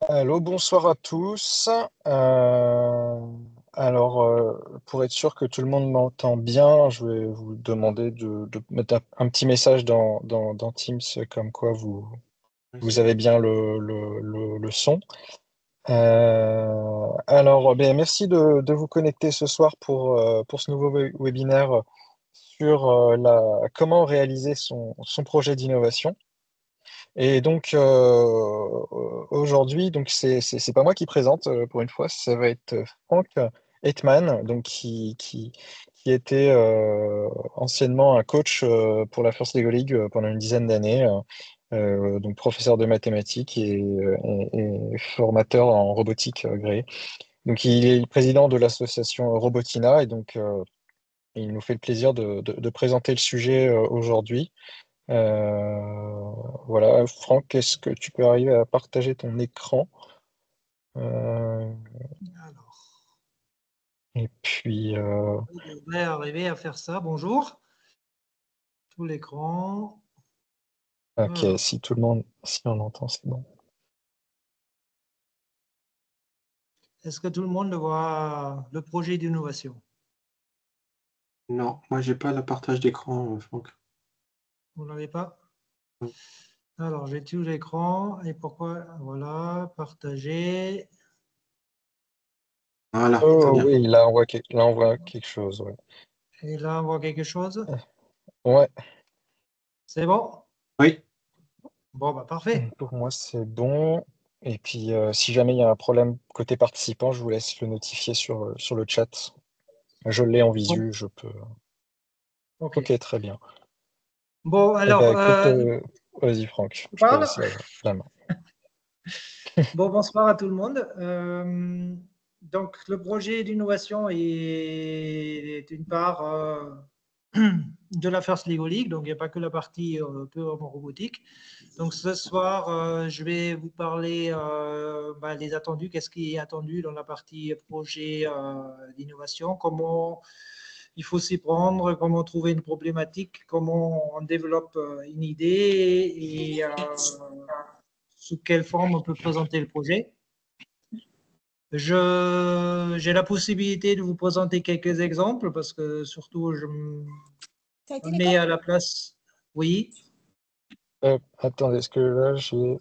Allô, bonsoir à tous. Pour être sûr que tout le monde m'entend bien, je vais vous demander de mettre un petit message dans Teams comme quoi Oui, vous c'est avez bon. bien le son. Ben, merci de vous connecter ce soir pour ce nouveau webinaire sur comment réaliser son projet d'innovation. Et donc aujourd'hui, donc c'est pas moi qui présente pour une fois, ça va être Frank Hetman, donc qui était anciennement un coach pour la First Lego League pendant une dizaine d'années, donc professeur de mathématiques et formateur en robotique agréé. Donc il est le président de l'association Robotina et donc il nous fait le plaisir de présenter le sujet aujourd'hui. Voilà, Franck, est-ce que tu peux arriver à partager ton écran? Euh, Alors, et puis, je devrais arriver à faire ça. Bonjour, tout l'écran. ok, Alors, si tout le monde, si on entend, c'est bon. est-ce que tout le monde voit le projet d'innovation? Non, moi j'ai pas le partage d'écran, Franck. Vous ne l'avez pas? Non. Alors, j'ai tout l'écran. Et pourquoi? Voilà, partager. Voilà, très Oh bien. oui, là, on voit quelque chose, ouais. Et là, on voit quelque chose. Ouais, C'est bon? Oui, Bon, bah, parfait. pour moi, c'est bon. Et puis, si jamais il y a un problème côté participant, je vous laisse le notifier sur le chat. Je l'ai en Bon, visu, je peux. OK. Ok, très bien. Bon, Eh ben, alors, écoute, vas-y, Franck, je je te parle. laisse la main. Bon, bonsoir à tout le monde. Donc, le projet d'innovation est d'une part de la First Lego League, donc il n'y a pas que la partie purement robotique. Donc, ce soir, je vais vous parler des attendus, qu'est-ce qui est attendu dans la partie projet d'innovation, comment il faut s'y prendre, comment trouver une problématique, comment on développe une idée et sous quelle forme on peut présenter le projet. J'ai la possibilité de vous présenter quelques exemples parce que surtout je me Ça a été mets l'école? à la place. Oui, Attendez, est-ce que là, j'ai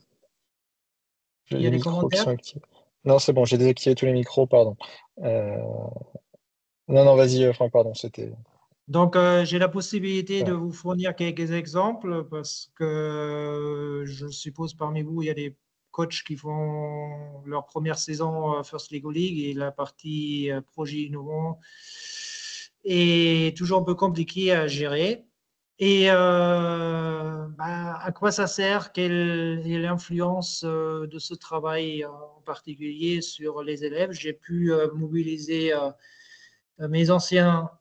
il y les a des micros qui commentaires. sont actifs? Non, c'est bon, j'ai désactivé tous les micros, pardon. Euh, Non, non, vas-y, Franck, pardon, c'était. Donc, j'ai la possibilité de Ouais. vous fournir quelques exemples parce que je suppose parmi vous, il y a des coachs qui font leur première saison First Lego League et la partie projet innovant est toujours un peu compliquée à gérer. Et à quoi ça sert? Quelle est l'influence de ce travail en particulier sur les élèves? J'ai pu mobiliser mes anciens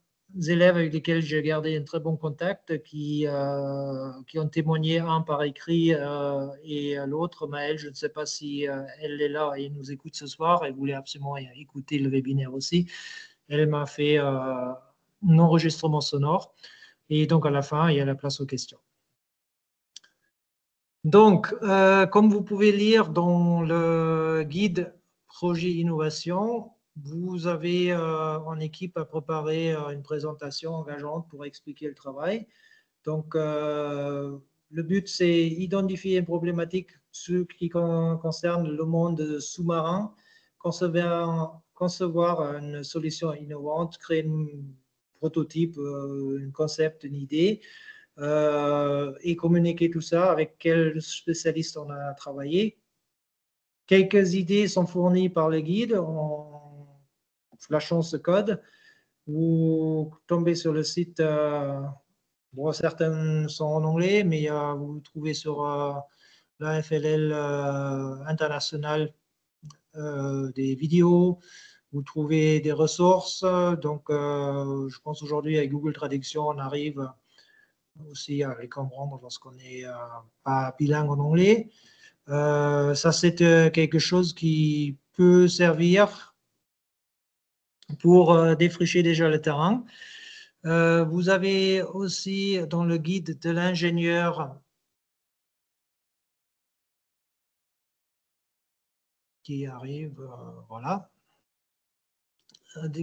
élèves avec lesquels j'ai gardé un très bon contact, qui ont témoigné, un par écrit et l'autre, Maëlle, je ne sais pas si elle est là et nous écoute ce soir, elle voulait absolument écouter le webinaire aussi. Elle m'a fait un enregistrement sonore et donc à la fin, il y a la place aux questions. Donc, comme vous pouvez lire dans le guide Projet Innovation, vous avez en équipe à préparer une présentation engageante pour expliquer le travail. Donc, le but, c'est identifier une problématique qui concerne le monde sous-marin, concevoir une solution innovante, créer un prototype, un concept, une idée, et communiquer tout ça avec quel spécialiste on a travaillé. Quelques idées sont fournies par le guide en flashant ce code. Vous tombez sur le site, bon, certaines sont en anglais, mais vous trouvez sur la FLL internationale des vidéos, vous trouvez des ressources. Donc, je pense aujourd'hui avec Google Traduction, on arrive aussi à les comprendre lorsqu'on n'est pas bilingue en anglais. Ça, c'est quelque chose qui peut servir pour défricher déjà le terrain. Vous avez aussi dans le guide de l'ingénieur qui arrive. Voilà.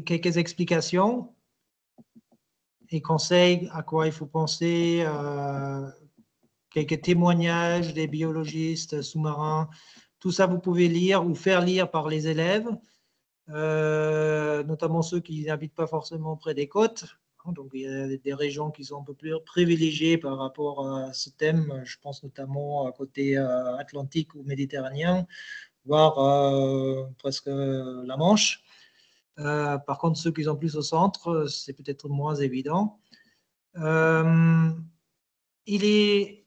Quelques explications et conseils à quoi il faut penser. Quelques témoignages des biologistes sous-marins. Tout ça, vous pouvez lire ou faire lire par les élèves, notamment ceux qui n'habitent pas forcément près des côtes. Donc, il y a des régions qui sont un peu plus privilégiées par rapport à ce thème. Je pense notamment à côté atlantique ou méditerranéen, voire presque la Manche. Par contre, ceux qui sont plus au centre, c'est peut-être moins évident. Il est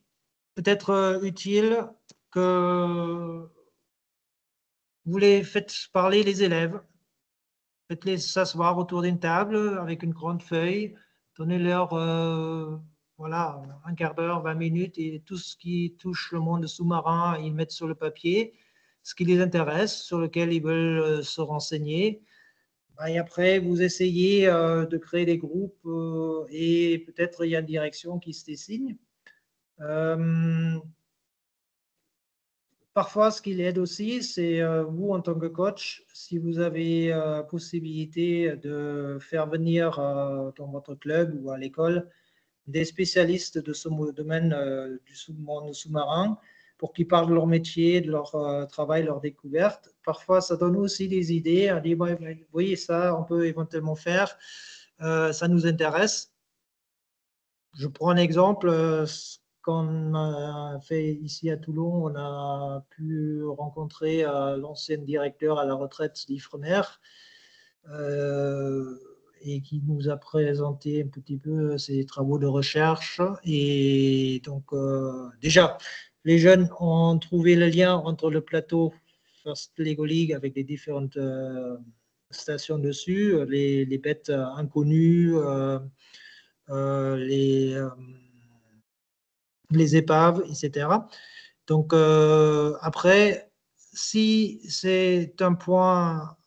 peut-être utile que vous les faites parler les élèves. Faites-les s'asseoir autour d'une table avec une grande feuille. Donnez-leur voilà, un quart d'heure, 20 minutes, et tout ce qui touche le monde sous-marin, ils mettent sur le papier ce qui les intéresse, sur lequel ils veulent se renseigner. Et après, vous essayez de créer des groupes et peut-être il y a une direction qui se dessine. Parfois, ce qui aide aussi, c'est vous, en tant que coach, si vous avez possibilité de faire venir dans votre club ou à l'école des spécialistes de ce domaine du monde sous-marin pour qu'ils parlent de leur métier, de leur travail, leur découverte. Parfois, ça donne aussi des idées. On dit, vous voyez, ça, on peut éventuellement faire. Ça nous intéresse. Je prends un exemple. Qu'on a fait ici à Toulon, on a pu rencontrer l'ancien directeur à la retraite d'Ifremer et qui nous a présenté un petit peu ses travaux de recherche. Et donc, déjà, les jeunes ont trouvé le lien entre le plateau First Lego League avec les différentes stations dessus, les bêtes inconnues, les épaves, etc. Donc, après, si c'est un point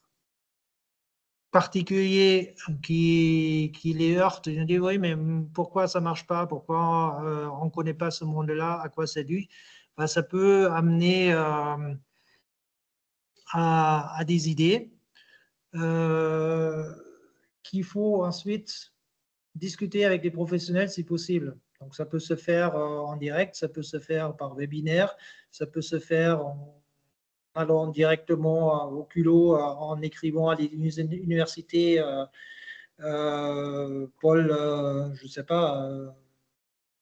particulier qui les heurte, ils disent oui, mais pourquoi ça ne marche pas? Pourquoi on ne connaît pas ce monde-là? À quoi c'est dû? Ben, ça peut amener à des idées qu'il faut ensuite discuter avec des professionnels si possible. Donc, ça peut se faire en direct, ça peut se faire par webinaire, ça peut se faire en allant directement au culot, en écrivant à des universités, Paul, je ne sais pas,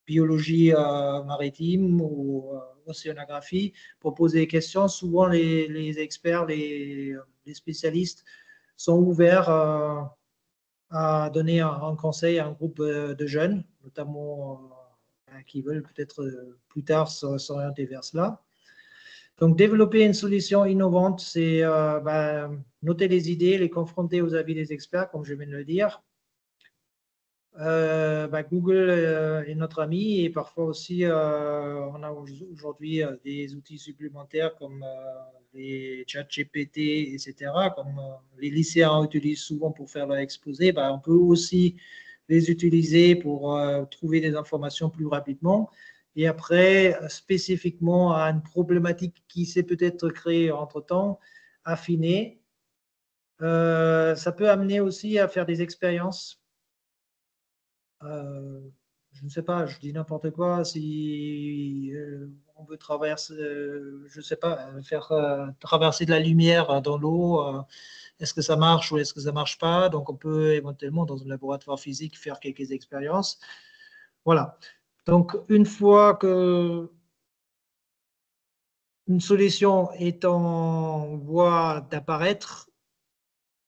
biologie maritime ou océanographie, pour poser des questions. Souvent, les experts, les spécialistes sont ouverts à donner un conseil à un groupe de jeunes, notamment qui veulent peut-être plus tard s'orienter vers cela. Donc, développer une solution innovante, c'est noter les idées, les confronter aux avis des experts, comme je viens de le dire. Google est notre ami, et parfois aussi, on a aujourd'hui des outils supplémentaires comme les ChatGPT, etc., comme les lycéens utilisent souvent pour faire leur exposé. On peut aussi les utiliser pour trouver des informations plus rapidement. Et après, spécifiquement à une problématique qui s'est peut-être créée entre-temps, affiner. Ça peut amener aussi à faire des expériences. Je ne sais pas, je dis n'importe quoi. Si on veut traverser, je ne sais pas, faire traverser de la lumière dans l'eau, est-ce que ça marche ou est-ce que ça ne marche pas? Donc, on peut éventuellement, dans un laboratoire physique, faire quelques expériences. Voilà. Donc, une fois que une solution est en voie d'apparaître,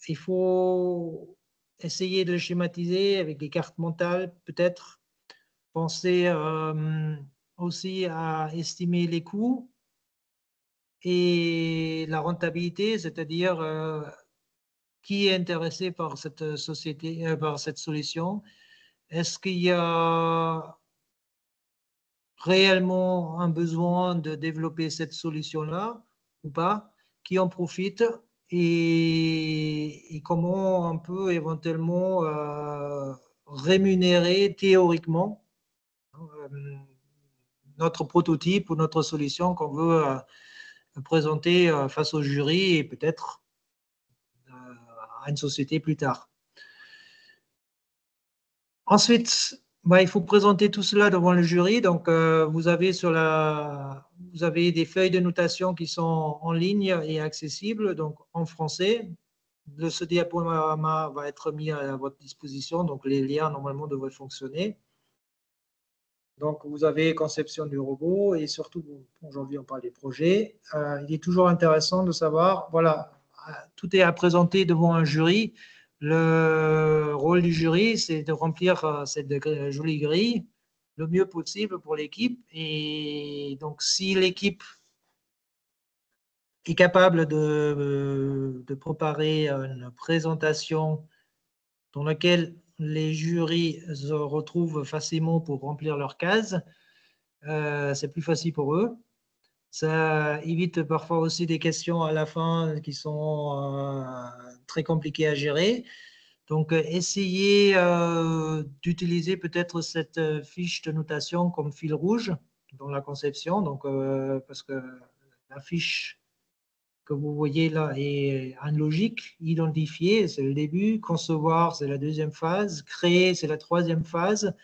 il faut essayer de le schématiser avec des cartes mentales, peut-être. Penser aussi à estimer les coûts et la rentabilité, c'est-à-dire qui est intéressé par cette société, par cette solution. Est-ce qu'il y a réellement un besoin de développer cette solution-là ou pas? Qui en profite et comment on peut éventuellement rémunérer théoriquement notre prototype ou notre solution qu'on veut présenter face au jury et peut-être à une société plus tard. Ensuite, il faut présenter tout cela devant le jury. Donc, vous avez des feuilles de notation qui sont en ligne et accessibles, donc en français. Ce diaporama va être mis à votre disposition, donc les liens normalement devraient fonctionner. Donc, vous avez conception du robot et surtout, aujourd'hui, on parle des projets. Il est toujours intéressant de savoir, voilà, tout est à présenter devant un jury. Le rôle du jury, c'est de remplir cette jolie grille le mieux possible pour l'équipe. Et donc, si l'équipe est capable de préparer une présentation dans laquelle les jurys se retrouvent facilement pour remplir leurs cases, c'est plus facile pour eux. Ça évite parfois aussi des questions à la fin qui sont très compliquées à gérer. Donc, essayez d'utiliser peut-être cette fiche de notation comme fil rouge dans la conception. Donc, parce que la fiche que vous voyez là est en logique, identifier, c'est le début, concevoir, c'est la deuxième phase, créer, c'est la troisième phase.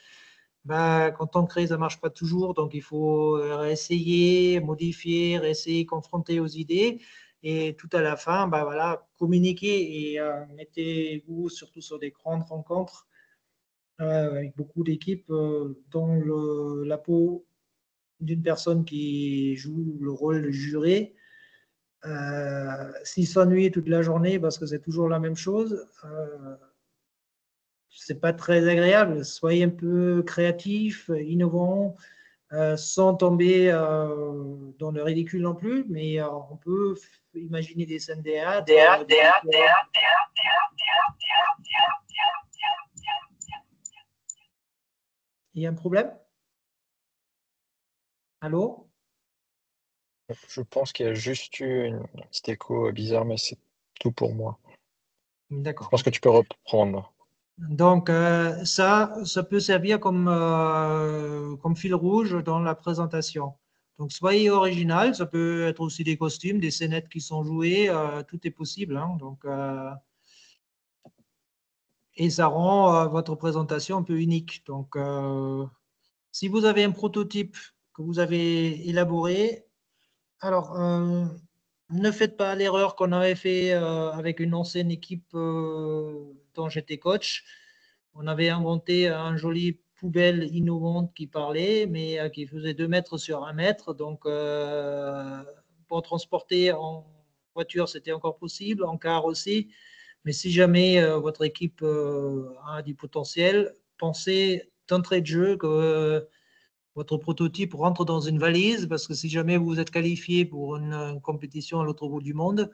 Quand on crée, ça ne marche pas toujours, donc il faut essayer, modifier, essayer, confronter aux idées. Et tout à la fin, voilà, communiquer et mettez-vous surtout sur des grandes rencontres avec beaucoup d'équipes dans la peau d'une personne qui joue le rôle de juré. S'il s'ennuie toute la journée parce que c'est toujours la même chose, c'est pas très agréable. Soyez un peu créatif, innovant, sans tomber dans le ridicule non plus, mais on peut imaginer des scènes théâtre. Il y a un problème? Allô? Je pense qu'il y a juste eu un petit écho bizarre, mais c'est tout pour moi. Je D'accord. pense que tu peux reprendre. Donc, ça peut servir comme fil rouge dans la présentation. Donc, soyez original. Ça peut être aussi des costumes, des scénettes qui sont jouées. Tout est possible. Hein. Donc, et ça rend votre présentation un peu unique. Donc, si vous avez un prototype que vous avez élaboré, alors, ne faites pas l'erreur qu'on avait fait avec une ancienne équipe dont j'étais coach. On avait inventé un joli poubelle innovante qui parlait, mais qui faisait 2 mètres sur 1 mètre. Donc, pour transporter en voiture, c'était encore possible, en car aussi. Mais si jamais votre équipe a du potentiel, pensez d'entrée de jeu que votre prototype rentre dans une valise, parce que si jamais vous êtes qualifié pour une compétition à l'autre bout du monde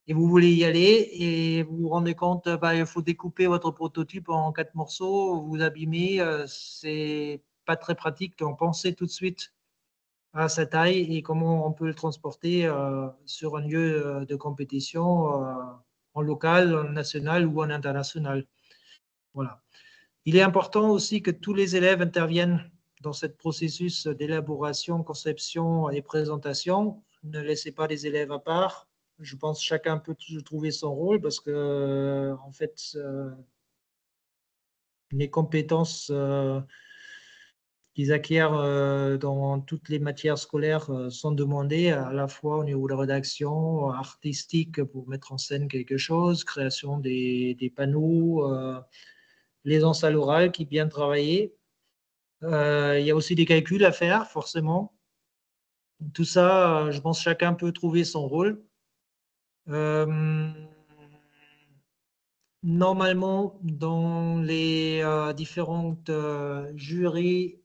et vous voulez y aller et vous vous rendez compte il faut découper votre prototype en 4 morceaux, vous abîmez, c'est pas très pratique. Donc pensez tout de suite à sa taille et comment on peut le transporter sur un lieu de compétition en local, en national ou en international. Voilà. Il est important aussi que tous les élèves interviennent dans ce processus d'élaboration, conception et présentation. Ne laissez pas les élèves à part. Je pense que chacun peut trouver son rôle parce que, en fait, les compétences qu'ils acquièrent dans toutes les matières scolaires sont demandées à la fois au niveau de rédaction, artistique pour mettre en scène quelque chose, création des panneaux, l'aisance à l'oral qui est bien travaillée. Il y a aussi des calculs à faire, forcément. Tout ça, je pense que chacun peut trouver son rôle. Normalement, dans les différentes jurys,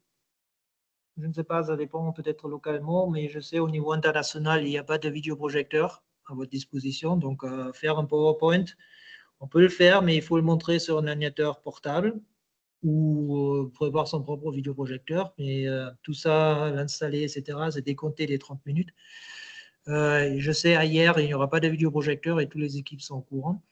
je ne sais pas, ça dépend peut-être localement, mais je sais au niveau international, il n'y a pas de vidéoprojecteur à votre disposition. Donc, faire un PowerPoint, on peut le faire, mais il faut le montrer sur un ordinateur portable ou prévoir son propre vidéoprojecteur. Mais tout ça, l'installer, etc., c'est décompter les 30 minutes. Je sais, hier, il n'y aura pas de vidéoprojecteur et toutes les équipes sont au courant.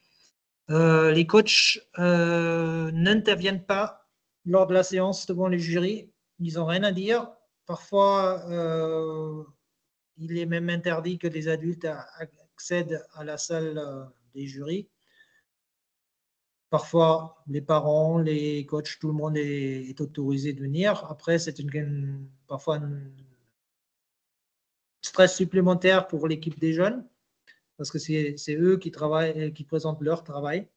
Les coachs n'interviennent pas lors de la séance devant les jurys. Ils n'ont rien à dire. Parfois, il est même interdit que les adultes accèdent à la salle des jurys. Parfois, les parents, les coachs, tout le monde est autorisé de venir. Après, c'est parfois un stress supplémentaire pour l'équipe des jeunes, parce que c'est eux qui travaillent, qui présentent leur travail.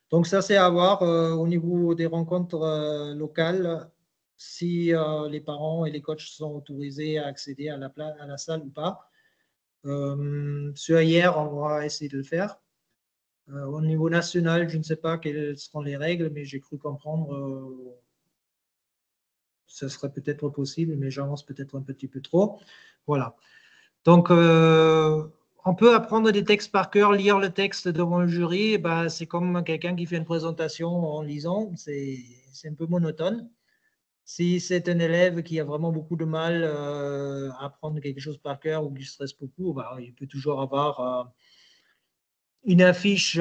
Donc ça, c'est à voir au niveau des rencontres locales, si les parents et les coachs sont autorisés à accéder à la salle ou pas. Hier, on va essayer de le faire. Au niveau national, je ne sais pas quelles seront les règles, mais j'ai cru comprendre ce serait peut-être possible, mais j'avance peut-être un petit peu trop. Voilà. Donc, on peut apprendre des textes par cœur, lire le texte devant le jury. Ben, c'est comme quelqu'un qui fait une présentation en lisant. C'est un peu monotone. Si c'est un élève qui a vraiment beaucoup de mal à apprendre quelque chose par cœur ou qui stresse beaucoup, ben, il peut toujours avoir une affiche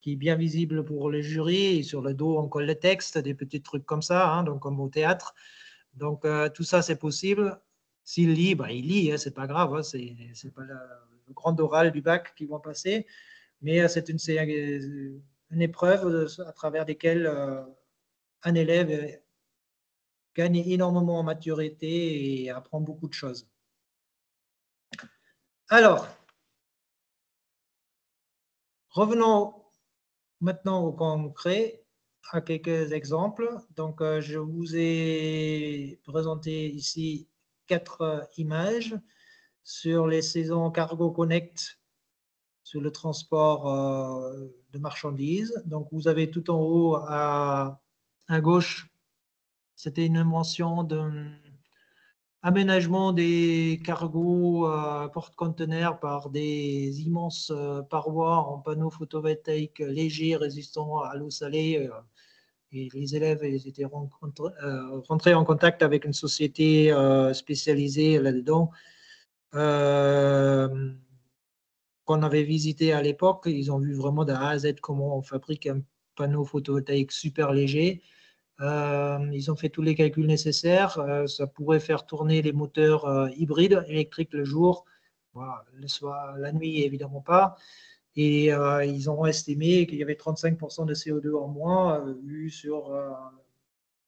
qui est bien visible pour le jury. Et sur le dos, on colle le texte, des petits trucs comme ça, hein, donc comme au théâtre. Donc, tout ça, c'est possible. S'il lit, ben, il lit, hein, c'est pas grave. Hein, c'est pas le grand oral du bac qui vont passer, mais c'est une épreuve à travers laquelle un élève gagne énormément en maturité et apprend beaucoup de choses. Alors, revenons maintenant au concret, à quelques exemples. Donc, je vous ai présenté ici 4 images sur les saisons Cargo Connect sur le transport de marchandises. Donc, vous avez tout en haut à gauche, c'était une mention d'un aménagement des cargos porte-conteneurs par des immenses parois en panneaux photovoltaïques légers résistants à l'eau salée. Et les élèves étaient rentrés en contact avec une société spécialisée là-dedans qu'on avait visité à l'époque. Ils ont vu vraiment de A à Z comment on fabrique un panneau photovoltaïque super léger. Ils ont fait tous les calculs nécessaires. Ça pourrait faire tourner les moteurs hybrides électriques le jour. Voilà, le soir, la nuit, évidemment pas. Et ils ont estimé qu'il y avait 35% de CO2 en moins,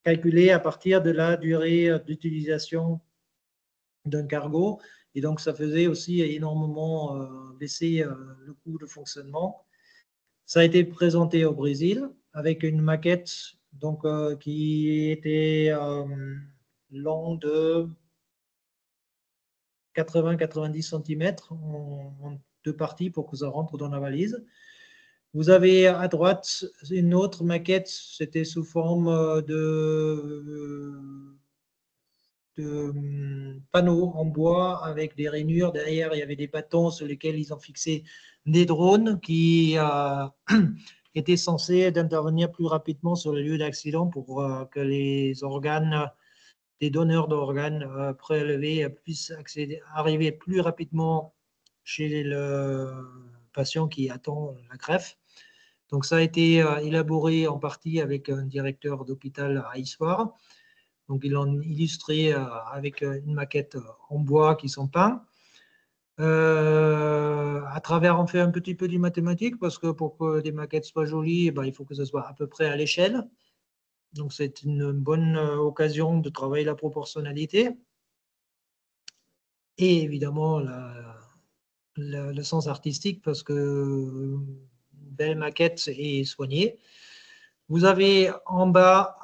calculé à partir de la durée d'utilisation d'un cargo. Et donc, ça faisait aussi énormément baisser le coût de fonctionnement. Ça a été présenté au Brésil avec une maquette donc, qui était longue de 80-90 cm en 2 parties pour que ça rentre dans la valise. Vous avez à droite une autre maquette, c'était sous forme de panneaux en bois avec des rainures. Derrière, il y avait des bâtons sur lesquels ils ont fixé des drones qui étaient censés intervenir plus rapidement sur le lieu d'accident pour que les organes, les donneurs d'organes prélevés puissent arriver plus rapidement chez le patient qui attend la greffe. Donc, ça a été élaboré en partie avec un directeur d'hôpital à Issoire. Donc, ils l'ont illustré avec une maquette en bois qui sont peints. À travers, on fait un petit peu de mathématiques parce que pour que des maquettes soient jolies, il faut que ce soit à peu près à l'échelle. Donc, c'est une bonne occasion de travailler la proportionnalité. Et évidemment, le sens artistique parce que une belle maquette est soignée. Vous avez en bas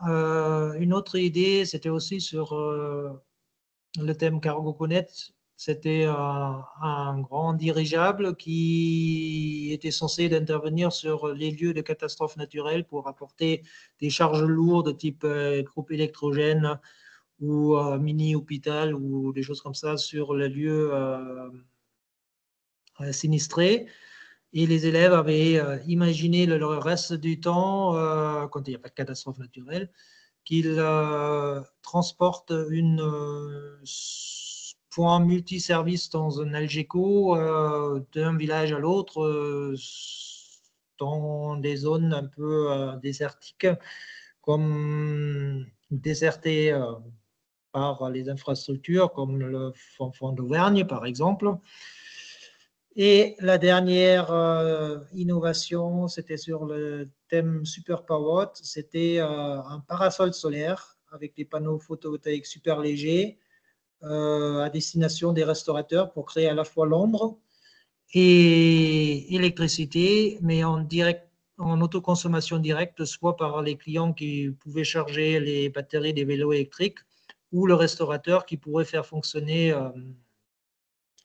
une autre idée, c'était aussi sur le thème Cargo Connect. C'était un grand dirigeable qui était censé intervenir sur les lieux de catastrophes naturelles pour apporter des charges lourdes type groupe électrogène ou mini-hôpital ou des choses comme ça sur les lieux sinistrés. Et les élèves avaient imaginé le reste du temps, quand il n'y a pas de catastrophe naturelle, qu'ils transportent une point multiservice dans un Algeco d'un village à l'autre dans des zones un peu désertiques, comme désertées par les infrastructures comme le Fonds d'Auvergne, par exemple. Et la dernière innovation, c'était sur le thème Superpowered. C'était un parasol solaire avec des panneaux photovoltaïques super légers à destination des restaurateurs pour créer à la fois l'ombre et électricité, mais en autoconsommation directe, soit par les clients qui pouvaient charger les batteries des vélos électriques ou le restaurateur qui pourrait faire fonctionner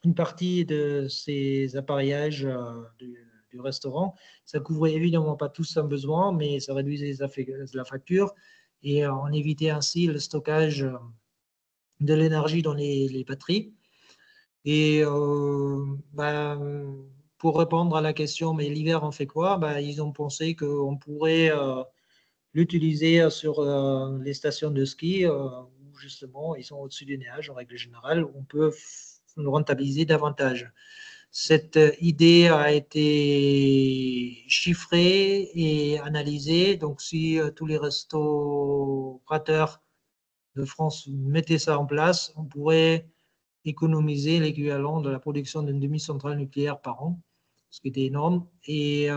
une partie de ces appareillages du restaurant. Ça ne couvrait évidemment pas tous un besoin, mais ça réduisait la facture et on évitait ainsi le stockage de l'énergie dans les batteries. Et pour répondre à la question, mais l'hiver, on fait quoi? Ils ont pensé qu'on pourrait l'utiliser sur les stations de ski où justement ils sont au-dessus des nuages en règle générale, où on peut le rentabiliser davantage. Cette idée a été chiffrée et analysée. Donc, si tous les restaurateurs de France mettaient ça en place, on pourrait économiser l'équivalent de la production d'une demi-centrale nucléaire par an, ce qui était énorme. Et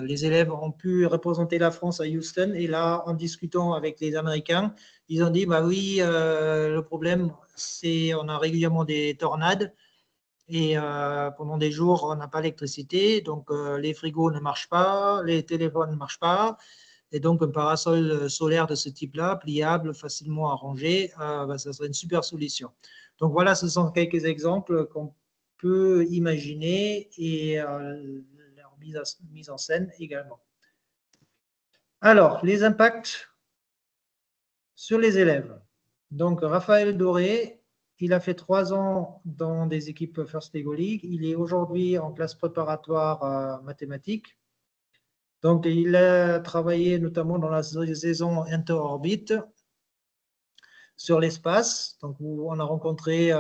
les élèves ont pu représenter la France à Houston. Et là, en discutant avec les Américains, ils ont dit, bah oui, le problème, c'est on a régulièrement des tornades. Et pendant des jours, on n'a pas d'électricité, donc les frigos ne marchent pas, les téléphones ne marchent pas. Et donc, un parasol solaire de ce type-là, pliable, facilement arrangé, ça serait une super solution. Donc voilà, ce sont quelques exemples qu'on peut imaginer et leur mise en scène également. Alors, les impacts sur les élèves. Donc, Raphaël Doré, il a fait 3 ans dans des équipes First Lego League. Il est aujourd'hui en classe préparatoire mathématiques. Donc, il a travaillé notamment dans la saison inter-orbite sur l'espace. Donc, où on a rencontré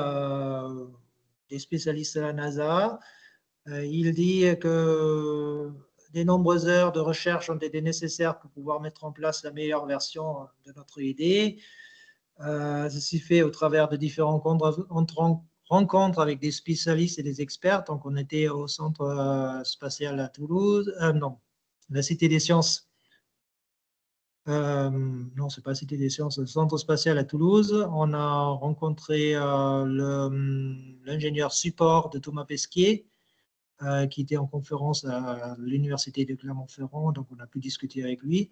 des spécialistes de la NASA. Il dit que de nombreuses heures de recherche ont été nécessaires pour pouvoir mettre en place la meilleure version de notre idée. Ceci fait au travers de différentes rencontres avec des spécialistes et des experts. Donc, on était au centre spatial à Toulouse. Non, la Cité des Sciences. Non, ce n'est pas la Cité des Sciences, le Centre spatial à Toulouse. On a rencontré l'ingénieur support de Thomas Pesquet, qui était en conférence à l'Université de Clermont-Ferrand. Donc, on a pu discuter avec lui.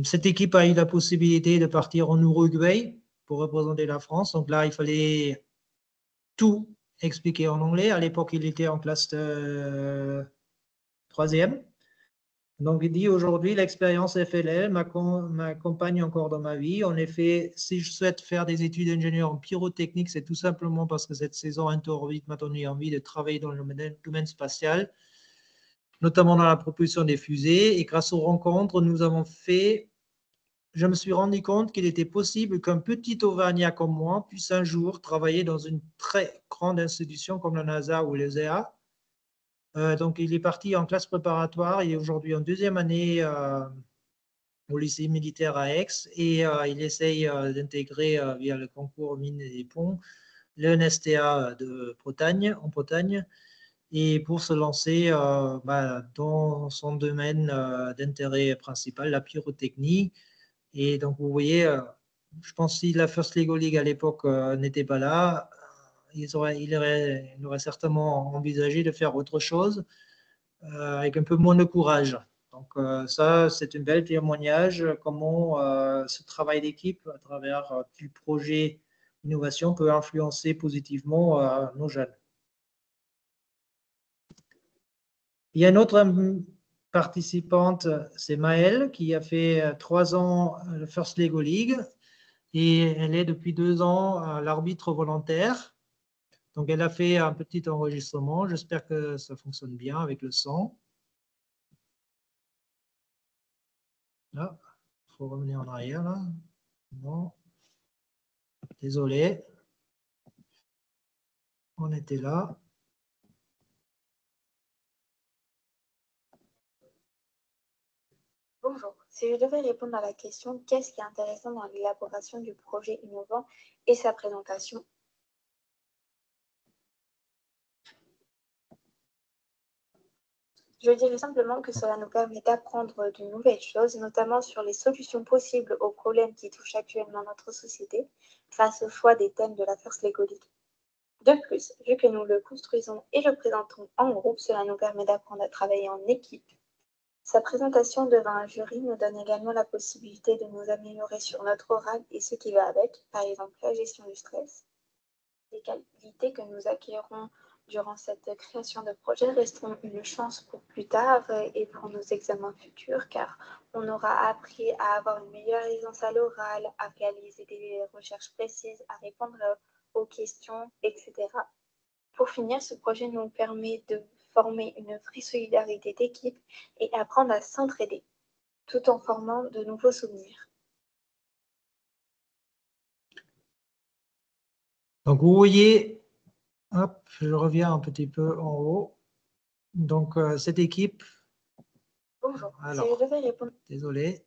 Cette équipe a eu la possibilité de partir en Uruguay pour représenter la France. Donc là, il fallait tout expliquer en anglais. À l'époque, il était en classe de 3e. Donc, il dit aujourd'hui, l'expérience FLL m'accompagne encore dans ma vie. En effet, si je souhaite faire des études d'ingénieur en pyrotechnique, c'est tout simplement parce que cette saison inter-orbite m'a donné envie de travailler dans le domaine spatial, notamment dans la propulsion des fusées. Et grâce aux rencontres, je me suis rendu compte qu'il était possible qu'un petit Auvergnat comme moi puisse un jour travailler dans une très grande institution comme la NASA ou l'ESA. Donc, il est parti en classe préparatoire. Il est aujourd'hui en 2e année au lycée militaire à Aix et il essaye d'intégrer via le concours mines et ponts l'ENSTA de Bretagne, en Bretagne, et pour se lancer dans son domaine d'intérêt principal, la pyrotechnie. Et donc, vous voyez, je pense que si la First Lego League à l'époque n'était pas là, il aurait certainement envisagé de faire autre chose avec un peu moins de courage. Donc, ça, c'est un bel témoignage comment ce travail d'équipe à travers du projet innovation peut influencer positivement nos jeunes. Il y a une autre participante, c'est Maëlle, qui a fait 3 ans le First Lego League et elle est depuis 2 ans l'arbitre volontaire. Donc, elle a fait un petit enregistrement. J'espère que ça fonctionne bien avec le son. Là, il faut revenir en arrière. Là. Bon. Désolé. On était là. Bonjour, Si je devais répondre à la question « Qu'est-ce qui est intéressant dans l'élaboration du projet innovant et sa présentation ?» Je dirais simplement que cela nous permet d'apprendre de nouvelles choses, notamment sur les solutions possibles aux problèmes qui touchent actuellement notre société, grâce au choix des thèmes de la First Lego League. De plus, vu que nous le construisons et le présentons en groupe, cela nous permet d'apprendre à travailler en équipe. Sa présentation devant un jury nous donne également la possibilité de nous améliorer sur notre oral et ce qui va avec, par exemple la gestion du stress. Les qualités que nous acquérons durant cette création de projet resteront une chance pour plus tard et pour nos examens futurs, car on aura appris à avoir une meilleure aisance à l'oral, à réaliser des recherches précises, à répondre aux questions, etc. Pour finir, ce projet nous permet de former une vraie solidarité d'équipe et apprendre à s'entraider, tout en formant de nouveaux souvenirs. Donc, vous voyez, hop, je reviens un petit peu en haut. Donc, cette équipe. Bonjour. Alors, si je devais répondre. Désolé.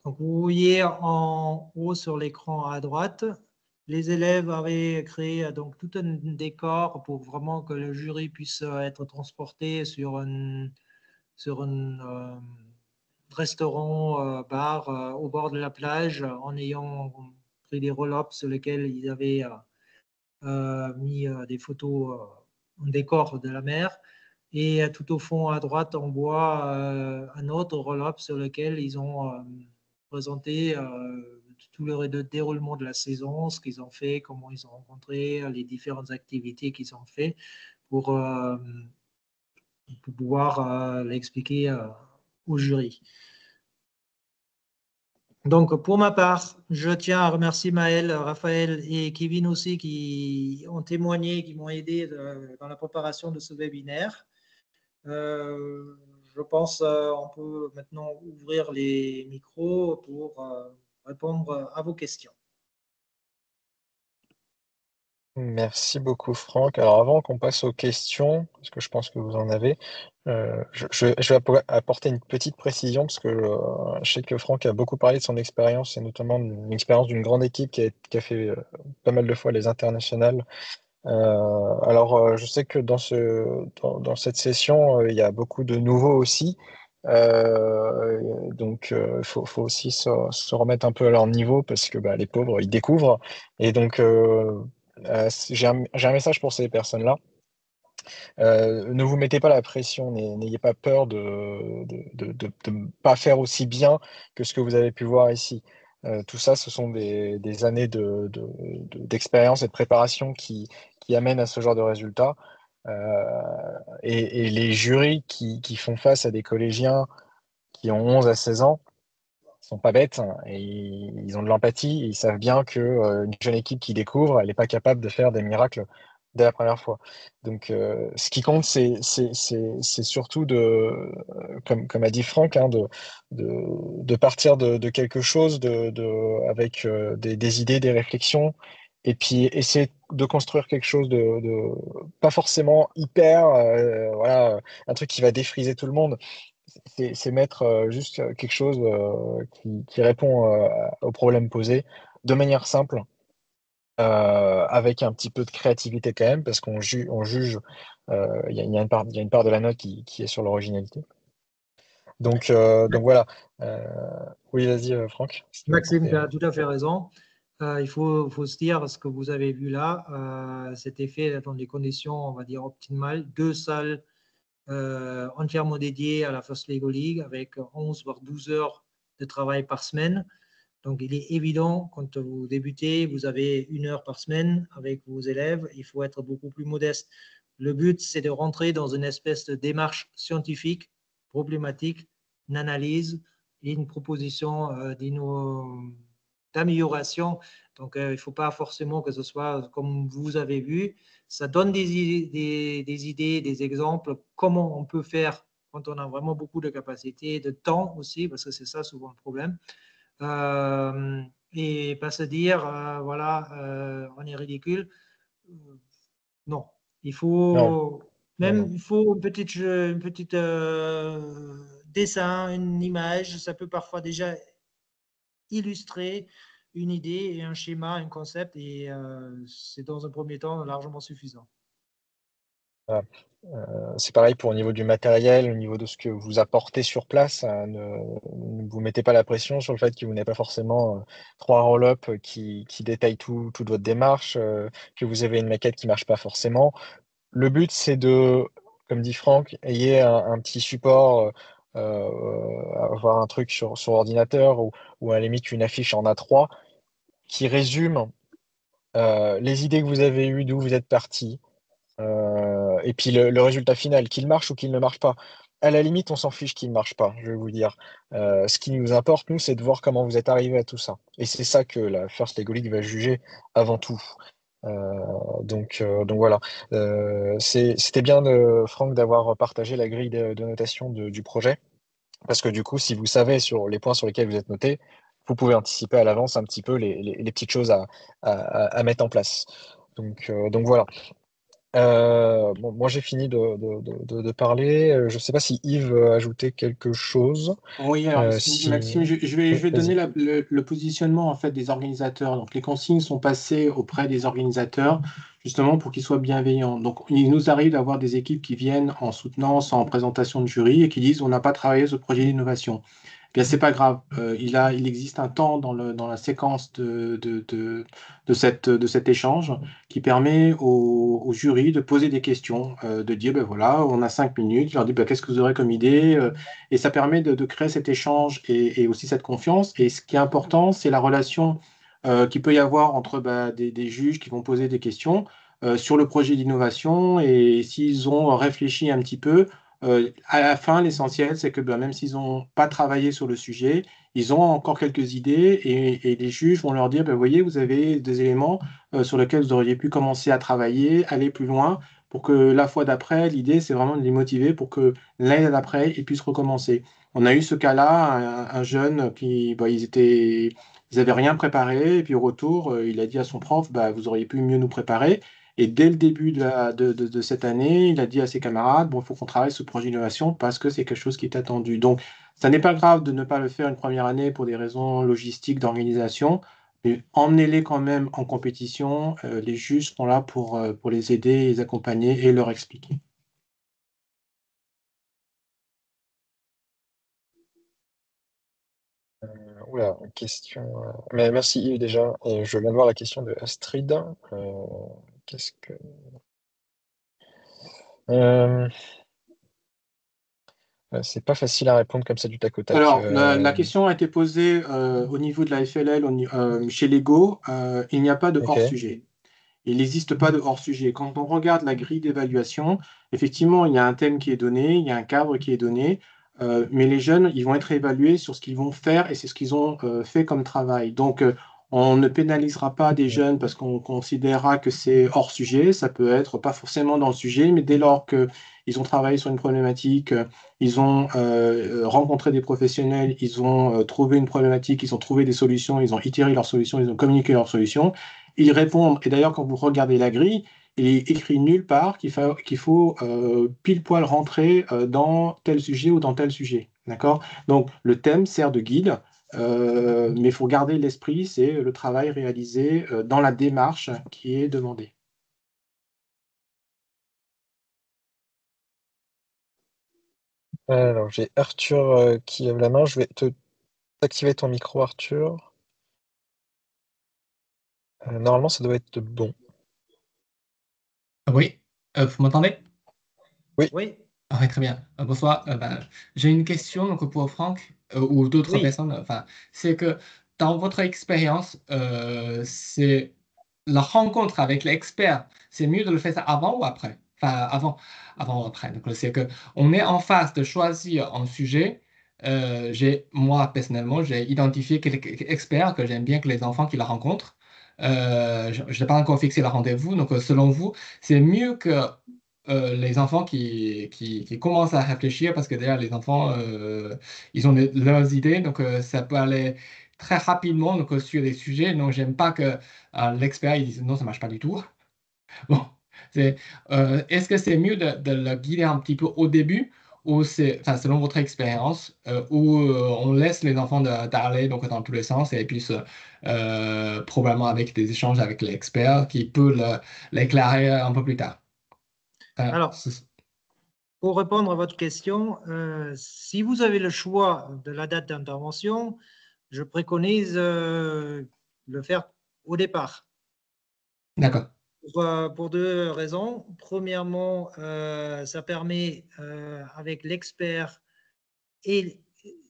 Donc, vous voyez en haut sur l'écran à droite, les élèves avaient créé donc tout un décor pour vraiment que le jury puisse être transporté sur un restaurant, bar au bord de la plage en ayant pris des roll-ups sur lesquels ils avaient mis des photos, un décor de la mer. Et tout au fond à droite, on voit un autre roll-up sur lequel ils ont présenté tout le déroulement de la saison, ce qu'ils ont fait, comment ils ont rencontré, les différentes activités qu'ils ont fait pour pouvoir l'expliquer au jury. Donc, pour ma part, je tiens à remercier Maël, Raphaël et Kevin aussi qui ont témoigné, qui m'ont aidé dans la préparation de ce webinaire. Je pense qu'on peut maintenant ouvrir les micros pour répondre à vos questions. Merci beaucoup, Franck. Alors, avant qu'on passe aux questions, parce que je pense que vous en avez, je vais apporter une petite précision, parce que je sais que Franck a beaucoup parlé de son expérience, et notamment une expérience d'une grande équipe qui a fait pas mal de fois les internationales. Alors, je sais que dans cette session, il y a beaucoup de nouveaux aussi. Donc, faut aussi se remettre un peu à leur niveau parce que les pauvres, ils découvrent. Et donc, j'ai un message pour ces personnes-là. Ne vous mettez pas la pression, n'ayez pas peur de ne pas faire aussi bien que ce que vous avez pu voir ici. Tout ça, ce sont des années d'expérience et de préparation qui amènent à ce genre de résultats. Et les jurys qui font face à des collégiens qui ont 11 à 16 ans sont pas bêtes, hein, et ils ont de l'empathie, et ils savent bien que une jeune équipe qui découvre, elle n'est pas capable de faire des miracles dès la première fois. Donc, ce qui compte, c'est surtout comme a dit Franck, hein, de partir de quelque chose, avec des idées, des réflexions, et puis essayer de construire quelque chose pas forcément hyper, voilà, un truc qui va défriser tout le monde. C'est mettre juste quelque chose qui répond aux problèmes posés de manière simple, avec un petit peu de créativité quand même, parce qu'on on juge, il y a une part de la note qui est sur l'originalité. Donc voilà. Oui, vas-y, Franck. Maxime, tu as tout à fait raison. Il faut se dire ce que vous avez vu là, c'était fait dans des conditions, on va dire, optimales. 2 salles entièrement dédiées à la First Lego League avec 11 voire 12 heures de travail par semaine. Donc, il est évident, quand vous débutez, vous avez 1 heure par semaine avec vos élèves, il faut être beaucoup plus modeste. Le but, c'est de rentrer dans une espèce de démarche scientifique, problématique, une analyse et une proposition d'amélioration. Donc, il ne faut pas forcément que ce soit comme vous avez vu. Ça donne des idées, des exemples, comment on peut faire quand on a vraiment beaucoup de capacités, de temps aussi, parce que c'est ça souvent le problème. Et pas se dire, voilà, on est ridicule. Non, il faut Non, même non. il faut une petite dessin, une image, ça peut parfois déjà illustrer une idée et un schéma, un concept, et c'est dans un premier temps largement suffisant. Voilà. C'est pareil pour au niveau du matériel, au niveau de ce que vous apportez sur place. Ne vous mettez pas la pression sur le fait que vous n'avez pas forcément 3 roll-up qui détaillent toute votre démarche, que vous avez une maquette qui marche pas forcément. Le but, c'est de, comme dit Franck, ayez un petit support, avoir un truc sur ordinateur ou à la limite une affiche en A3 qui résume les idées que vous avez eues, d'où vous êtes parti, et puis le résultat final, qu'il marche ou qu'il ne marche pas. À la limite, on s'en fiche qu'il ne marche pas, je vais vous dire. Ce qui nous importe, nous, c'est de voir comment vous êtes arrivé à tout ça. Et c'est ça que la First Lego League va juger avant tout. Donc voilà. C'était bien, Franck, d'avoir partagé la grille de notation du projet. Parce que du coup, si vous savez sur les points sur lesquels vous êtes noté, vous pouvez anticiper à l'avance un petit peu les petites choses à mettre en place. Donc voilà. Bon, moi, j'ai fini de parler. Je ne sais pas si Yves veut ajouter quelque chose. Oui, alors Si... Maxime, je Oui, vais donner vas-y. le positionnement en fait des organisateurs. Donc les consignes sont passées auprès des organisateurs justement pour qu'ils soient bienveillants. Donc il nous arrive d'avoir des équipes qui viennent en soutenance, en présentation de jury et qui disent on n'a pas travaillé ce projet d'innovation. Bien, c'est pas grave. Il existe un temps dans la séquence de cet échange qui permet au jury de poser des questions, de dire, ben voilà, on a 5 minutes, je leur dis, ben, qu'est-ce que vous aurez comme idée? Et ça permet de créer cet échange et aussi cette confiance. Et ce qui est important, c'est la relation qu'il peut y avoir entre bah, des juges qui vont poser des questions sur le projet d'innovation. Et s'ils ont réfléchi un petit peu, à la fin, l'essentiel, c'est que bah, même s'ils n'ont pas travaillé sur le sujet, ils ont encore quelques idées et les juges vont leur dire, bah, voyez, vous avez des éléments sur lesquels vous auriez pu commencer à travailler, aller plus loin, pour que la fois d'après, l'idée, c'est vraiment de les motiver pour que l'année d'après, ils puissent recommencer. On a eu ce cas-là, un jeune qui, bah, ils avaient rien préparé, et puis au retour, il a dit à son prof, bah, vous auriez pu mieux nous préparer. Et dès le début de cette année, il a dit à ses camarades, bon, il faut qu'on travaille sur ce projet d'innovation parce que c'est quelque chose qui est attendu. Donc, ça n'est pas grave de ne pas le faire une première année pour des raisons logistiques, d'organisation, mais emmenez-les quand même en compétition. Les juges sont là pour les aider, les accompagner et leur expliquer. Oula, question. Mais merci Yves déjà. Et je viens de voir la question de Astrid. Qu'est-ce que. Euh, c'est pas facile à répondre comme ça du tac au tac. Alors, la question a été posée au niveau de la FLL, chez Lego. Il n'y a pas de Ok. hors-sujet. Il n'existe pas de hors-sujet. Quand on regarde la grille d'évaluation, effectivement, il y a un thème qui est donné, il y a un cadre qui est donné, mais les jeunes, ils vont être évalués sur ce qu'ils vont faire et c'est ce qu'ils ont fait comme travail. Donc, on ne pénalisera pas des jeunes parce qu'on considérera que c'est hors sujet. Ça peut être pas forcément dans le sujet, mais dès lors qu'ils ont travaillé sur une problématique, ils ont rencontré des professionnels, ils ont trouvé une problématique, ils ont trouvé des solutions, ils ont itéré leurs solutions, ils ont communiqué leurs solutions. Ils répondent, et d'ailleurs, quand vous regardez la grille, il est écrit nulle part qu'il faut pile poil rentrer dans tel sujet ou dans tel sujet. D'accord? Donc, le thème sert de guide, mais il faut garder l'esprit, c'est le travail réalisé dans la démarche qui est demandée. Alors, j'ai Arthur qui lève la main. Je vais activer ton micro, Arthur. Normalement, ça doit être bon. Oui, vous m'entendez? Oui, Ah oui, très bien. Bonsoir. J'ai une question donc, pour Franck ou d'autres oui. personnes. Enfin, c'est que dans votre expérience, c'est la rencontre avec l'expert, c'est mieux de le faire ça avant ou après? Enfin, avant ou après. Donc, c'est que on est en phase de choisir un sujet. Moi, personnellement, j'ai identifié quelques experts que j'aime bien que les enfants qui la rencontrent. Je n'ai pas encore fixé le rendez-vous. Donc, selon vous, c'est mieux que les enfants qui commencent à réfléchir parce que derrière les enfants, ils ont leurs idées, donc ça peut aller très rapidement donc, sur des sujets. Donc, j'aime pas que l'expert il dise non, ça marche pas du tout. Bon, est-ce que c'est mieux de le guider un petit peu au début ou c'est, enfin, selon votre expérience, où on laisse les enfants d'aller donc dans tous les sens et puis probablement avec des échanges avec l'expert qui peut l'éclairer un peu plus tard. Alors, pour répondre à votre question, si vous avez le choix de la date d'intervention, je préconise de le faire au départ. D'accord. Pour deux raisons. Premièrement, ça permet avec l'expert et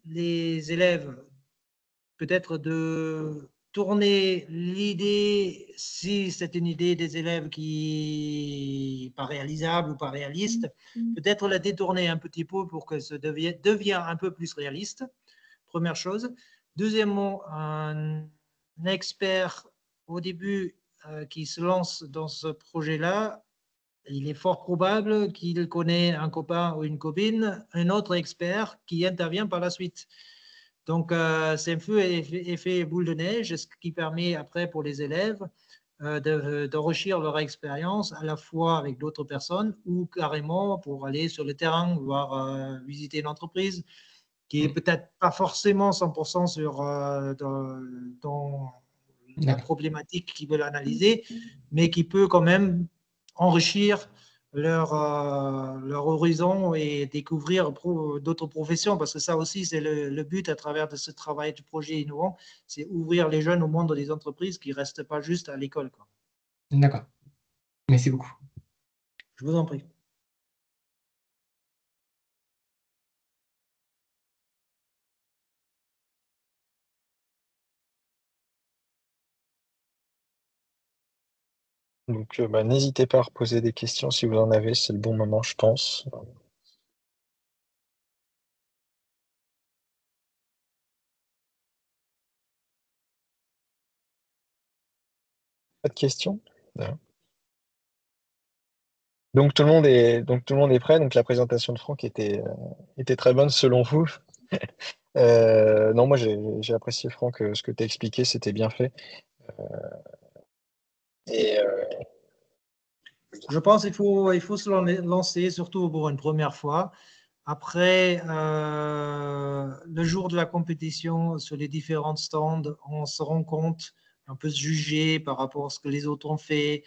les élèves peut-être de tourner l'idée, si c'est une idée des élèves qui n'est pas réalisable ou pas réaliste, peut-être la détourner un petit peu pour que ça devienne un peu plus réaliste, première chose. Deuxièmement, un expert au début qui se lance dans ce projet-là, il est fort probable qu'il connaît un copain ou une copine, un autre expert qui intervient par la suite. Donc, c'est un peu effet boule de neige, ce qui permet après pour les élèves d'enrichir leur expérience à la fois avec d'autres personnes ou carrément pour aller sur le terrain, voir visiter une entreprise qui est peut-être pas forcément 100% dans la problématique qu'ils veulent analyser, mais qui peut quand même enrichir leur horizon et découvrir d'autres professions, parce que ça aussi, c'est le but à travers de ce travail de projet innovant, c'est ouvrir les jeunes au monde des entreprises qui ne restent pas juste à l'école. D'accord. Merci beaucoup. Je vous en prie. Donc, n'hésitez pas à reposer des questions si vous en avez, c'est le bon moment, je pense. Pas de questions? Non. Donc tout le monde est prêt. Donc la présentation de Franck était très bonne selon vous. Non, moi j'ai apprécié Franck, ce que tu as expliqué, c'était bien fait. Et Je pense qu'il faut se lancer, surtout pour une première fois. Après, le jour de la compétition, sur les différents stands, on se rend compte, on peut se juger par rapport à ce que les autres ont fait.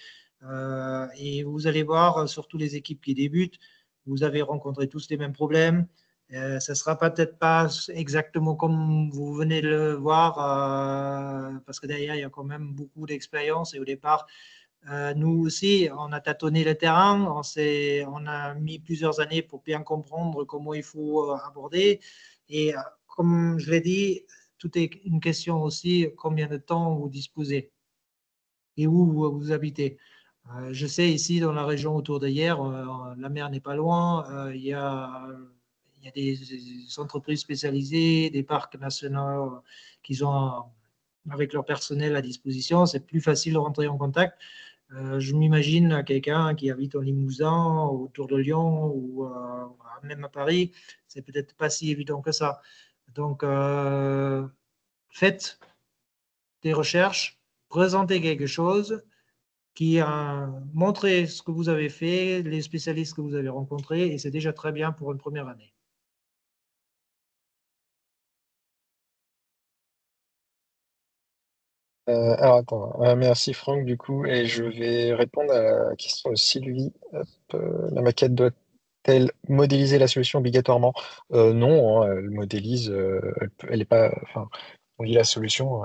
Et vous allez voir, surtout les équipes qui débutent, vous avez rencontré tous les mêmes problèmes. Ça ne sera peut-être pas exactement comme vous venez de le voir, parce que derrière, il y a quand même beaucoup d'expérience. Et au départ, nous aussi, on a tâtonné le terrain, on a mis plusieurs années pour bien comprendre comment il faut aborder. Et comme je l'ai dit, tout est une question aussi combien de temps vous disposez et où vous habitez. Je sais ici dans la région autour d'hier, la mer n'est pas loin, il y a des entreprises spécialisées, des parcs nationaux qui ont avec leur personnel à disposition. C'est plus facile de rentrer en contact. Je m'imagine quelqu'un qui habite en Limousin, autour de Lyon ou même à Paris, c'est peut-être pas si évident que ça. Donc, faites des recherches, présentez quelque chose qui a montré ce que vous avez fait, les spécialistes que vous avez rencontrés, et c'est déjà très bien pour une première année. alors attends, merci Franck du coup, et je vais répondre à la question de Sylvie. Hop, la maquette doit-elle modéliser la solution obligatoirement? Non, hein, elle modélise, elle est pas, enfin, on dit la solution.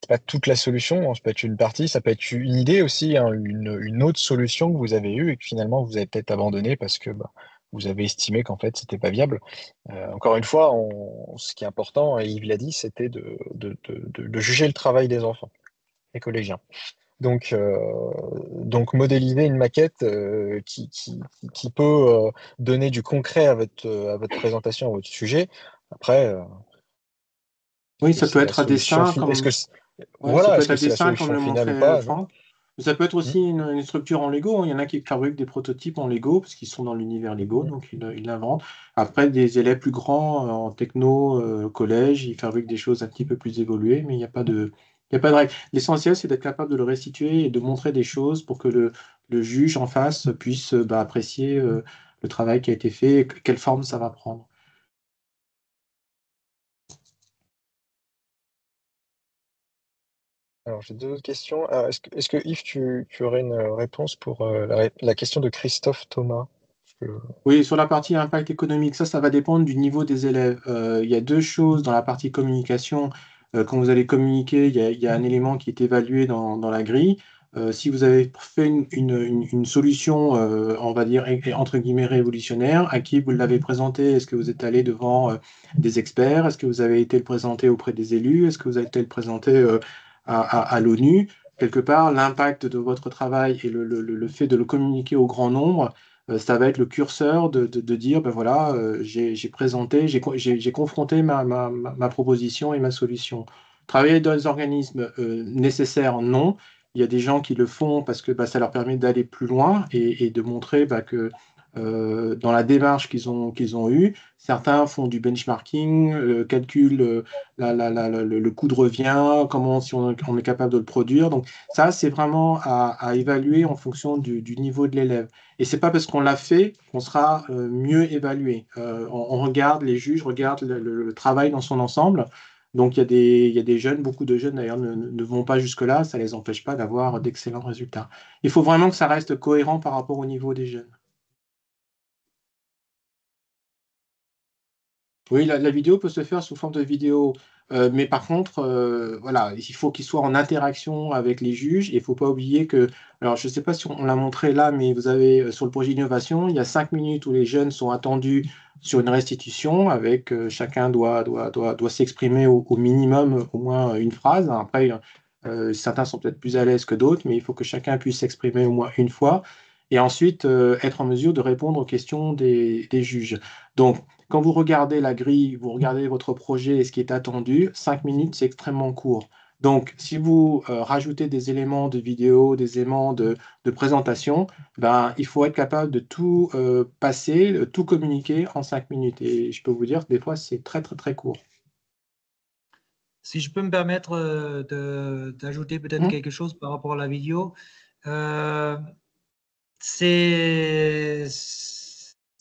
C'est pas toute la solution, hein, ça peut être une partie, ça peut être une idée aussi, hein, une autre solution que vous avez eue et que finalement vous avez peut-être abandonné parce que bah, vous avez estimé qu'en fait c'était pas viable. Encore une fois, ce qui est important, et Yves l'a dit, c'était de juger le travail des enfants, des collégiens. Donc modéliser une maquette qui peut donner du concret à votre présentation, à votre sujet. Après, Oui, est-ce que ça peut c'est la être à solution dessin, finale? ouais, ça Voilà, peut est-ce être que à c'est la dessin, comme solution le finale ou montrait pas? Non. Franck. Mais ça peut être Hmm. aussi une structure en Lego. Il y en a qui fabriquent des prototypes en Lego, parce qu'ils sont dans l'univers Lego, Hmm. donc ils l'inventent. Après, des élèves plus grands, en techno, collège, ils fabriquent des choses un petit peu plus évoluées, mais il y a pas de règle. L'essentiel, c'est d'être capable de le restituer et de montrer des choses pour que le juge en face puisse apprécier le travail qui a été fait, quelle forme ça va prendre. Alors, j'ai deux autres questions. Est-ce que Yves, tu aurais une réponse pour la question de Christophe Thomas? Parce que- Oui, sur la partie impact économique, ça va dépendre du niveau des élèves. Il y a deux choses dans la partie communication. Quand vous allez communiquer, il y a un élément qui est évalué dans la grille. Si vous avez fait une solution, on va dire, entre guillemets, révolutionnaire, à qui vous l'avez présenté? Est-ce que vous êtes allé devant des experts? Est-ce que vous avez été le présenter auprès des élus? Est-ce que vous avez été le présenter à l'ONU? Quelque part, l'impact de votre travail et le fait de le communiquer au grand nombre, ça va être le curseur de dire, ben voilà, j'ai présenté, j'ai confronté ma proposition et ma solution. Travailler dans les organismes nécessaires, non. Il y a des gens qui le font parce que bah, ça leur permet d'aller plus loin et de montrer bah, que dans la démarche qu'ils ont eue, certains font du benchmarking, calculent le coût de revient, comment si on est capable de le produire. Donc ça, c'est vraiment à évaluer en fonction du niveau de l'élève. Et c'est pas parce qu'on l'a fait qu'on sera mieux évalué. On regarde, les juges regardent le travail dans son ensemble. Donc il y a des jeunes, beaucoup de jeunes d'ailleurs ne vont pas jusque-là, ça ne les empêche pas d'avoir d'excellents résultats. Il faut vraiment que ça reste cohérent par rapport au niveau des jeunes. Oui, la vidéo peut se faire sous forme de vidéo, mais par contre, voilà, il faut qu'il soit en interaction avec les juges. Et il ne faut pas oublier que, alors je ne sais pas si on l'a montré là, mais vous avez sur le projet d'innovation, il y a 5 minutes où les jeunes sont attendus sur une restitution, avec chacun doit s'exprimer au minimum au moins une phrase. Après, certains sont peut-être plus à l'aise que d'autres, mais il faut que chacun puisse s'exprimer au moins une fois. Et ensuite, être en mesure de répondre aux questions des juges. Donc, quand vous regardez la grille, vous regardez votre projet et ce qui est attendu, 5 minutes, c'est extrêmement court. Donc, si vous rajoutez des éléments de vidéo, des éléments de présentation, ben, il faut être capable de tout passer, de tout communiquer en 5 minutes. Et je peux vous dire que des fois, c'est très, très, très court. Si je peux me permettre d'ajouter peut-être quelque chose par rapport à la vidéo, euh, c'est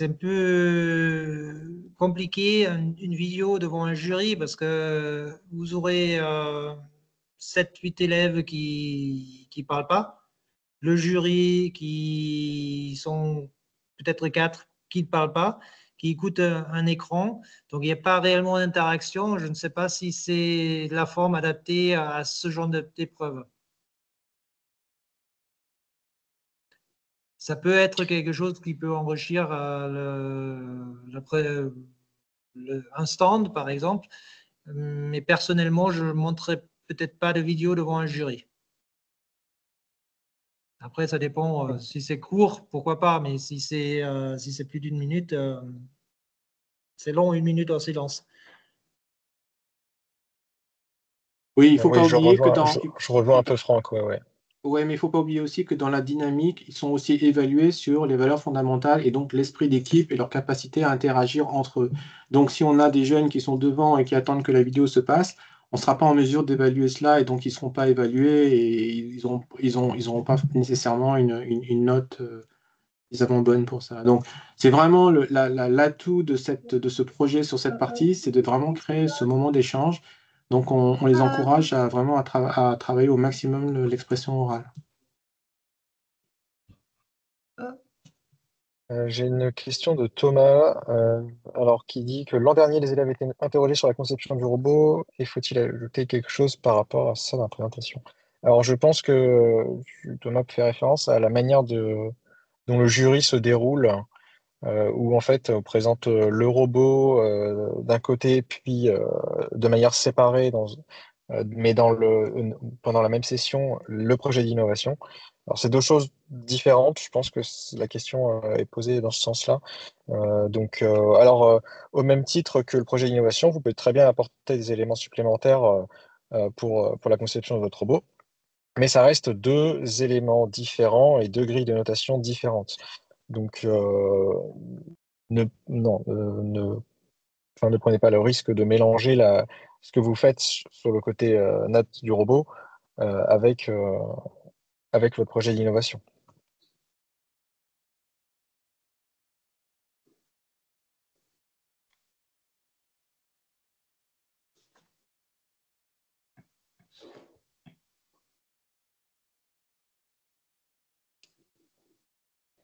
un peu compliqué une vidéo devant un jury parce que vous aurez 7-8 élèves qui ne parlent pas, le jury qui sont peut-être 4 qui ne parlent pas, qui écoutent un écran. Donc, il n'y a pas réellement d'interaction. Je ne sais pas si c'est la forme adaptée à ce genre d'épreuve. Ça peut être quelque chose qui peut enrichir un stand, par exemple, mais personnellement, je ne montrerai peut-être pas de vidéo devant un jury. Après, ça dépend. Si c'est court, pourquoi pas, mais si c'est plus d'une minute, c'est long, une minute en silence. Oui, il ne faut Oui, pas oublier que je rejoins un peu Franck, ouais. Ouais, mais il ne faut pas oublier aussi que dans la dynamique, ils sont aussi évalués sur les valeurs fondamentales et donc l'esprit d'équipe et leur capacité à interagir entre eux. Donc, si on a des jeunes qui sont devant et qui attendent que la vidéo se passe, on ne sera pas en mesure d'évaluer cela et donc ils ne seront pas évalués et ils auront pas nécessairement une note suffisamment bonne pour ça. Donc, c'est vraiment l'atout de ce projet sur cette partie, c'est de vraiment créer ce moment d'échange. Donc, on les encourage à vraiment à travailler au maximum l'expression orale. J'ai une question de Thomas, alors qui dit que l'an dernier, les élèves étaient interrogés sur la conception du robot, et faut-il ajouter quelque chose par rapport à ça dans la présentation? Alors, je pense que Thomas fait référence à la manière dont le jury se déroule, où en fait, on présente le robot d'un côté, puis de manière séparée, mais pendant la même session, le projet d'innovation. Alors, c'est deux choses différentes. Je pense que la question est posée dans ce sens-là. Au même titre que le projet d'innovation, vous pouvez très bien apporter des éléments supplémentaires pour la conception de votre robot, mais ça reste deux éléments différents et deux grilles de notation différentes. Donc, non, ne prenez pas le risque de mélanger ce que vous faites sur le côté note du robot euh, avec, euh, avec votre projet d'innovation.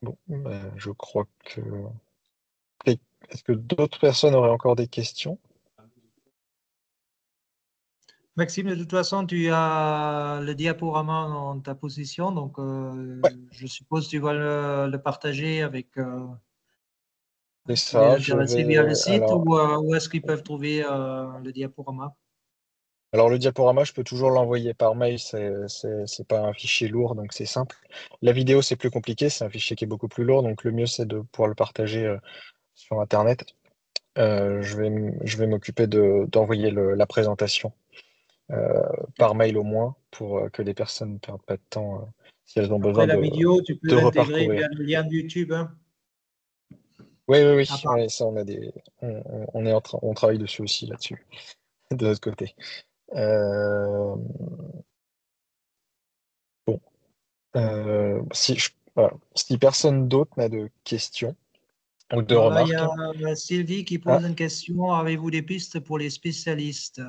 Bon, je crois que... Est-ce que d'autres personnes auraient encore des questions? Maxime, de toute façon, tu as le diaporama dans ta position, donc Ouais. je suppose que tu vas le partager avec C'est les ça, intéressés via le site ou où est-ce qu'ils peuvent trouver le diaporama? Alors le diaporama, je peux toujours l'envoyer par mail, c'est pas un fichier lourd, donc c'est simple. La vidéo, c'est plus compliqué, c'est un fichier qui est beaucoup plus lourd, donc le mieux, c'est de pouvoir le partager sur Internet. Je vais m'occuper d'envoyer la présentation par mail au moins, pour que les personnes ne perdent pas de temps si elles ont Après besoin la vidéo, tu peux de l'intégrer reparcourir. via le lien de YouTube, hein, Oui, oui, oui, à part. ouais, ça, on est on travaille dessus aussi, là-dessus, de notre côté. Euh, bon. Voilà. Si personne d'autre n'a de questions ou de Alors là, il y remarques, a Sylvie qui ah, pose une question. Avez-vous des pistes pour les spécialistes?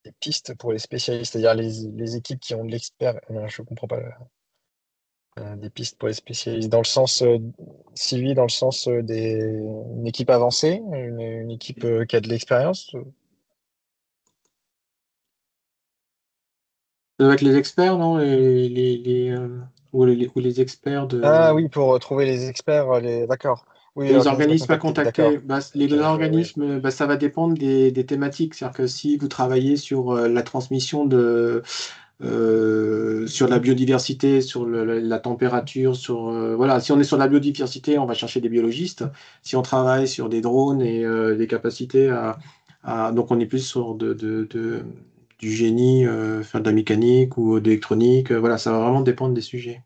des pistes pour les spécialistes, c'est-à-dire les équipes qui ont de l'expert. Non, je comprends pas. Des pistes pour les spécialistes dans le sens, Sylvie, dans le sens une équipe avancée, une équipe qui a de l'expérience. Ça doit être les experts, non? Ou les experts Ah de. oui, pour trouver les experts, d'accord. Oui, Les l'organisme à organismes à contacter, contacter, d'accord. les Ok, oui. organismes, ça va dépendre des thématiques. C'est-à-dire que si vous travaillez sur la transmission sur la biodiversité, sur la température, voilà, si on est sur la biodiversité, on va chercher des biologistes. Si on travaille sur des drones et des capacités donc on est plus sur du génie, faire de la mécanique ou d'électronique. Voilà, ça va vraiment dépendre des sujets.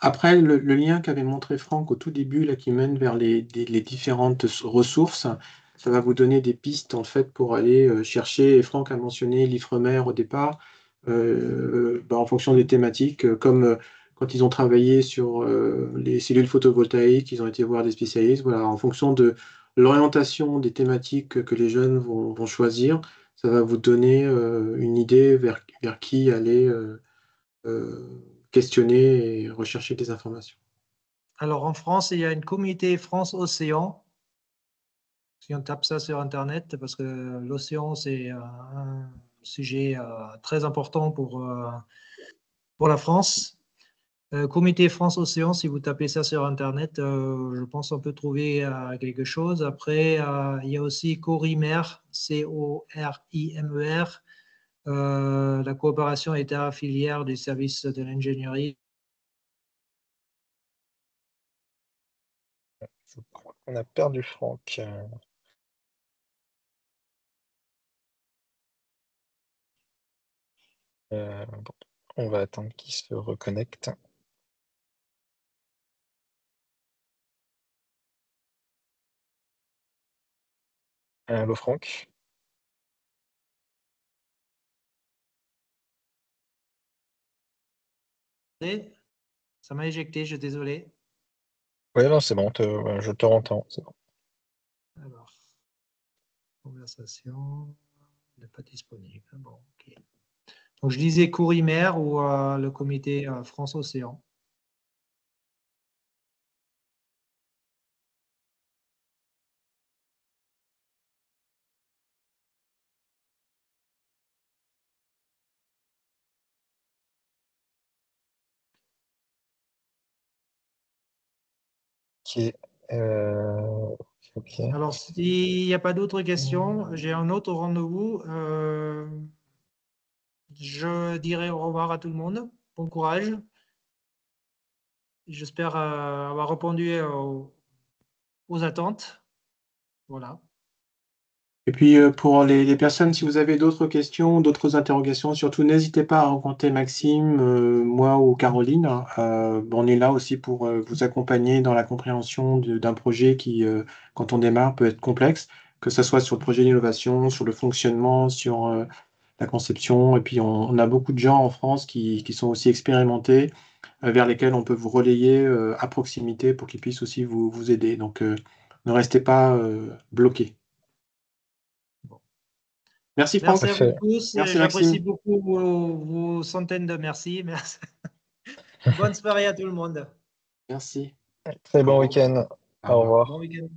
Après, le lien qu'avait montré Franck au tout début, là, qui mène vers les différentes ressources, ça va vous donner des pistes en fait pour aller chercher. Et Franck a mentionné l'Ifremer au départ, en fonction des thématiques, comme quand ils ont travaillé sur les cellules photovoltaïques, ils ont été voir des spécialistes. Voilà, en fonction de l'orientation des thématiques que les jeunes vont choisir, ça va vous donner une idée vers qui aller. Questionner et rechercher des informations. Alors en France, il y a une comité France Océan. Si on tape ça sur Internet, parce que l'océan, c'est un sujet très important pour la France. Comité France Océan, si vous tapez ça sur Internet, je pense qu'on peut trouver quelque chose. Après, il y a aussi Corimer, Corimer, la coopération État-filière du service de l'ingénierie. Je crois qu'on a perdu Franck. Bon, on va attendre qu'il se reconnecte. Allô Franck? Ça m'a éjecté, je suis désolé. Oui, non, c'est bon, je te entends. C'est bon. Alors, conversation n'est pas disponible. Bon, ok. Donc, je disais Corimer ou le comité France Océan. Ok. Ok. Alors, s'il n'y a pas d'autres questions, j'ai un autre rendez-vous. Je dirai au revoir à tout le monde. Bon courage. J'espère avoir répondu aux attentes. Voilà. Et puis pour les personnes, si vous avez d'autres questions, d'autres interrogations, surtout n'hésitez pas à rencontrer Maxime, moi ou Caroline. On est là aussi pour vous accompagner dans la compréhension d'un projet qui, quand on démarre, peut être complexe, que ce soit sur le projet d'innovation, sur le fonctionnement, sur la conception. Et puis on a beaucoup de gens en France qui sont aussi expérimentés, vers lesquels on peut vous relayer à proximité pour qu'ils puissent aussi vous aider. Donc Ne restez pas bloqués. Merci Franck. Merci à vous tous. Merci J'apprécie Maxime. beaucoup vos centaines de merci. Merci. Bonne soirée à tout le monde. Merci. Très bon week-end. Au Au revoir. revoir. Bon week-end.